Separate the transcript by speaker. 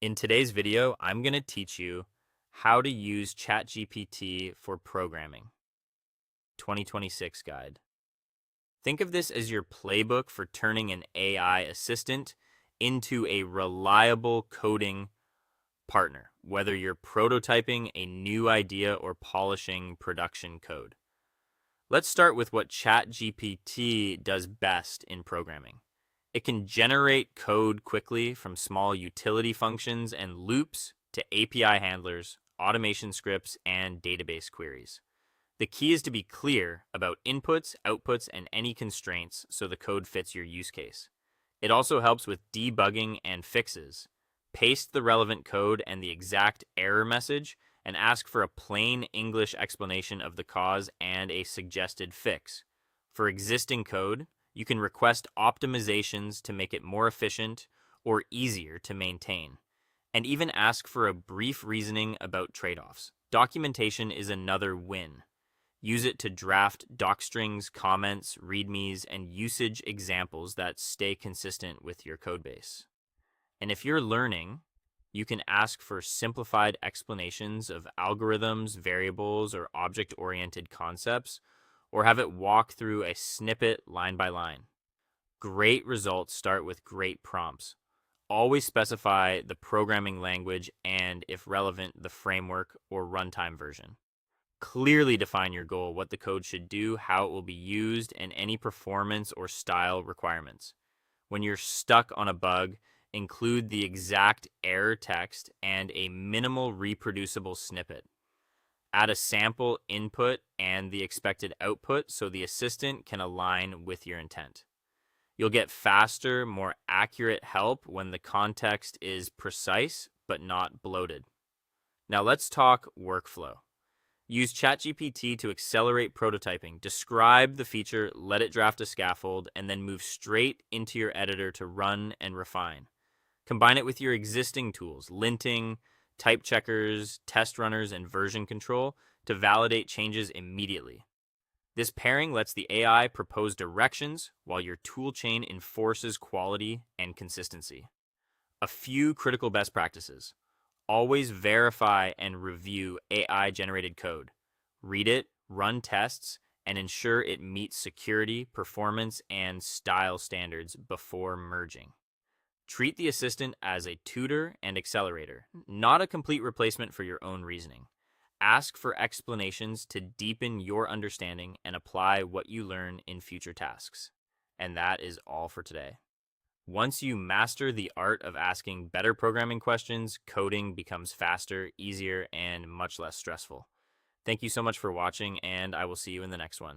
Speaker 1: In today's video, I'm going to teach you how to use ChatGPT for programming. 2026 guide. Think of this as your playbook for turning an AI assistant into a reliable coding partner, whether you're prototyping a new idea or polishing production code. Let's start with what ChatGPT does best in programming. It can generate code quickly from small utility functions and loops to API handlers, automation scripts, and database queries. The key is to be clear about inputs, outputs, and any constraints so the code fits your use case. It also helps with debugging and fixes. Paste the relevant code and the exact error message and ask for a plain English explanation of the cause and a suggested fix. For existing code, you can request optimizations to make it more efficient or easier to maintain, and even ask for a brief reasoning about trade-offs. Documentation is another win. Use it to draft docstrings, comments, readmes, and usage examples that stay consistent with your codebase. And if you're learning, you can ask for simplified explanations of algorithms, variables, or object-oriented concepts, or have it walk through a snippet line by line. Great results start with great prompts. Always specify the programming language and, if relevant, the framework or runtime version. Clearly define your goal, what the code should do, how it will be used, and any performance or style requirements. When you're stuck on a bug, include the exact error text and a minimal reproducible snippet. Add a sample input and the expected output so the assistant can align with your intent. You'll get faster, more accurate help when the context is precise but not bloated. Now let's talk workflow. Use ChatGPT to accelerate prototyping. Describe the feature, let it draft a scaffold, and then move straight into your editor to run and refine. Combine it with your existing tools, linting, type checkers, test runners, and version control to validate changes immediately. This pairing lets the AI propose directions while your toolchain enforces quality and consistency. A few critical best practices. Always verify and review AI-generated code. Read it, run tests, and ensure it meets security, performance, and style standards before merging. Treat the assistant as a tutor and accelerator, not a complete replacement for your own reasoning. Ask for explanations to deepen your understanding and apply what you learn in future tasks. And that is all for today. Once you master the art of asking better programming questions, coding becomes faster, easier, and much less stressful. Thank you so much for watching, and I will see you in the next one.